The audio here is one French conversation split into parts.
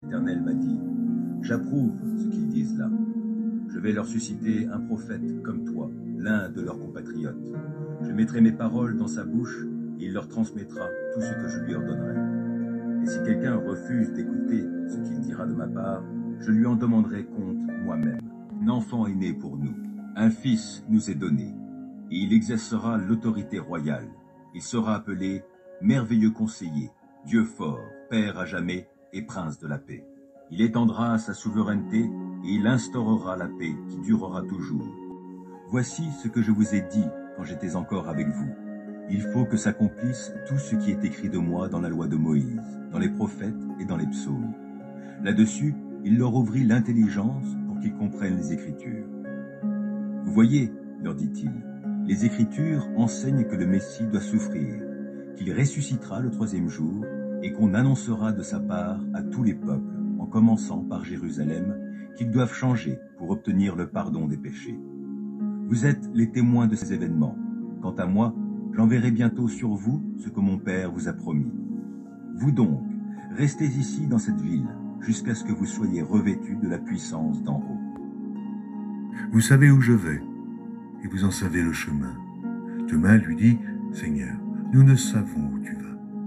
L'Éternel m'a dit, j'approuve ce qu'ils disent là. Je vais leur susciter un prophète comme toi, l'un de leurs compatriotes. Je mettrai mes paroles dans sa bouche et il leur transmettra tout ce que je lui ordonnerai. Et si quelqu'un refuse d'écouter ce qu'il dira de ma part, je lui en demanderai compte moi-même. Un enfant est né pour nous, un fils nous est donné, et il exercera l'autorité royale. Il sera appelé merveilleux conseiller, Dieu fort, Père à jamais et prince de la paix. Il étendra sa souveraineté et il instaurera la paix qui durera toujours. Voici ce que je vous ai dit quand j'étais encore avec vous. Il faut que s'accomplisse tout ce qui est écrit de moi dans la loi de Moïse, dans les prophètes et dans les psaumes. Là-dessus, il leur ouvrit l'intelligence pour qu'ils comprennent les Écritures. Vous voyez, leur dit-il, les Écritures enseignent que le Messie doit souffrir, qu'il ressuscitera le troisième jour et qu'on annoncera de sa part à tous les peuples, en commençant par Jérusalem, qu'ils doivent changer pour obtenir le pardon des péchés. Vous êtes les témoins de ces événements. Quant à moi, j'enverrai bientôt sur vous ce que mon Père vous a promis. Vous donc, restez ici dans cette ville, jusqu'à ce que vous soyez revêtus de la puissance d'en haut. Vous savez où je vais, et vous en savez le chemin. Thomas lui dit, Seigneur, nous ne savons où tu vas.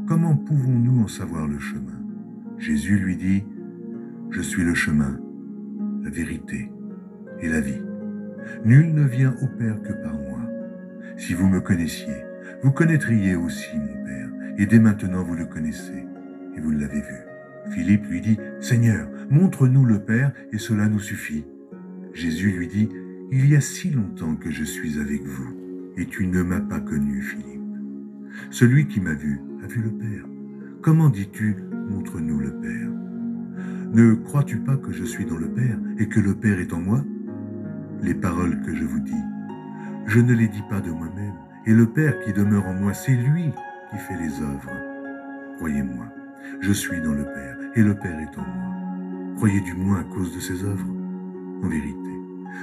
Comment pouvons-nous en savoir le chemin? Jésus lui dit, je suis le chemin, la vérité et la vie. Nul ne vient au Père que par moi. Si vous me connaissiez, vous connaîtriez aussi mon Père, et dès maintenant vous le connaissez, et vous l'avez vu. Philippe lui dit, Seigneur, montre-nous le Père, et cela nous suffit. Jésus lui dit, il y a si longtemps que je suis avec vous, et tu ne m'as pas connu, Philippe. Celui qui m'a vu a vu le Père. Comment dis-tu, montre-nous le Père? Ne crois-tu pas que je suis dans le Père, et que le Père est en moi? Les paroles que je vous dis, je ne les dis pas de moi-même, et le Père qui demeure en moi, c'est lui qui fait les œuvres. Croyez-moi, je suis dans le Père, et le Père est en moi. Croyez du moins à cause de ses œuvres.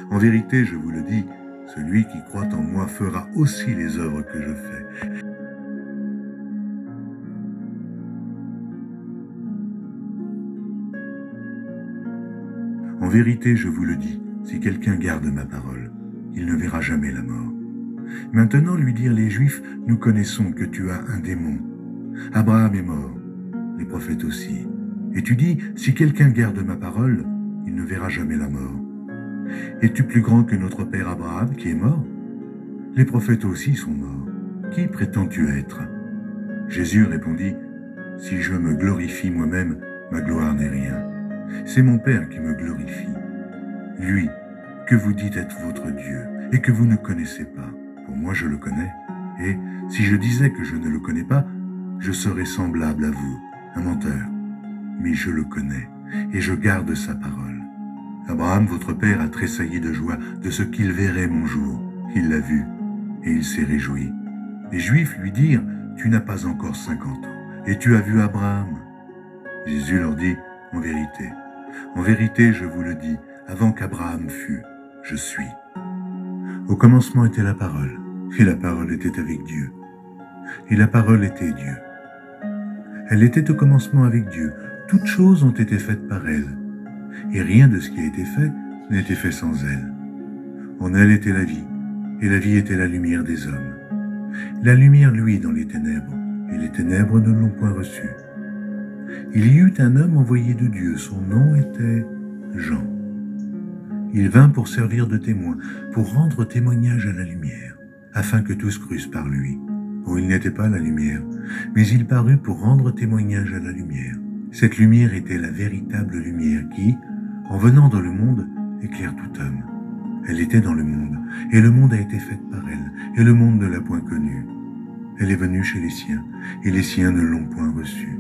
En vérité, je vous le dis, celui qui croit en moi fera aussi les œuvres que je fais. En vérité, je vous le dis, si quelqu'un garde ma parole, il ne verra jamais la mort. Maintenant, lui dirent les Juifs, nous connaissons que tu as un démon. Abraham est mort, les prophètes aussi. Et tu dis, si quelqu'un garde ma parole, il ne verra jamais la mort. Es-tu plus grand que notre père Abraham qui est mort? Les prophètes aussi sont morts. Qui prétends-tu être? Jésus répondit, si je me glorifie moi-même, ma gloire n'est rien. C'est mon Père qui me glorifie. Lui, que vous dites être votre Dieu, et que vous ne connaissez pas. Pour moi, je le connais. Et si je disais que je ne le connais pas, je serais semblable à vous, un menteur. Mais je le connais, et je garde sa parole. Abraham, votre père, a tressailli de joie de ce qu'il verrait mon jour. Il l'a vu, et il s'est réjoui. Les Juifs lui dirent, tu n'as pas encore 50 ans, et tu as vu Abraham. Jésus leur dit, en vérité, je vous le dis, avant qu'Abraham fût, je suis. Au commencement était la parole, et la parole était avec Dieu, et la parole était Dieu. Elle était au commencement avec Dieu. Toutes choses ont été faites par elle, et rien de ce qui a été fait n'a été fait sans elle. En elle était la vie, et la vie était la lumière des hommes. La lumière luit dans les ténèbres, et les ténèbres ne l'ont point reçue. Il y eut un homme envoyé de Dieu, son nom était Jean. Il vint pour servir de témoin, pour rendre témoignage à la lumière, afin que tous crussent par lui. Oh, il n'était pas la lumière, mais il parut pour rendre témoignage à la lumière. Cette lumière était la véritable lumière qui, en venant dans le monde, éclaire tout homme. Elle était dans le monde, et le monde a été fait par elle, et le monde ne l'a point connue. Elle est venue chez les siens, et les siens ne l'ont point reçue.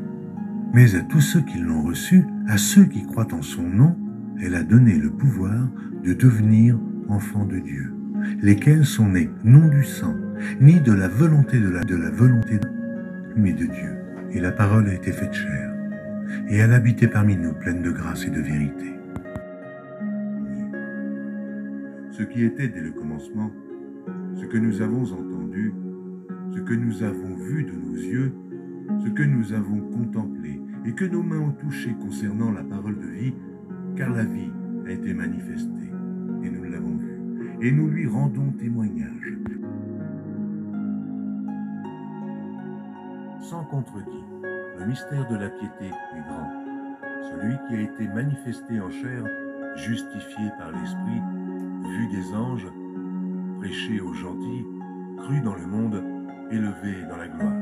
Mais à tous ceux qui l'ont reçue, à ceux qui croient en son nom, elle a donné le pouvoir de devenir enfants de Dieu, lesquels sont nés non du sang, ni de la volonté mais de Dieu. Et la parole a été faite chair, et elle habitait parmi nous, pleine de grâce et de vérité. Ce qui était dès le commencement, ce que nous avons entendu, ce que nous avons vu de nos yeux, ce que nous avons contemplé et que nos mains ont touché concernant la parole de vie, car la vie a été manifestée, et nous l'avons vue, et nous lui rendons témoignage. Sans contredit, le mystère de la piété est grand. Celui qui a été manifesté en chair, justifié par l'Esprit, vu des anges, prêché aux gentils, cru dans le monde, élevé dans la gloire.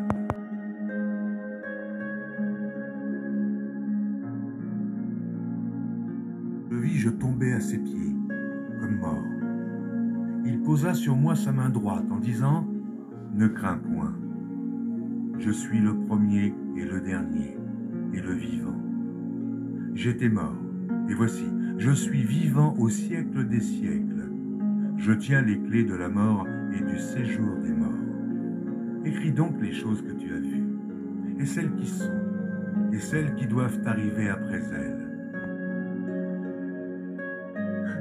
Je vis, je tombais à ses pieds, comme mort. Il posa sur moi sa main droite en disant « Ne crains point. Je suis le premier et le dernier, et le vivant. J'étais mort, et voici, je suis vivant au siècle des siècles. Je tiens les clés de la mort et du séjour des morts. Écris donc les choses que tu as vues, et celles qui sont, et celles qui doivent arriver après elles.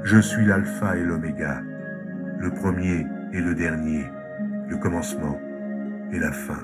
Je suis l'alpha et l'oméga, le premier et le dernier, le commencement et la fin.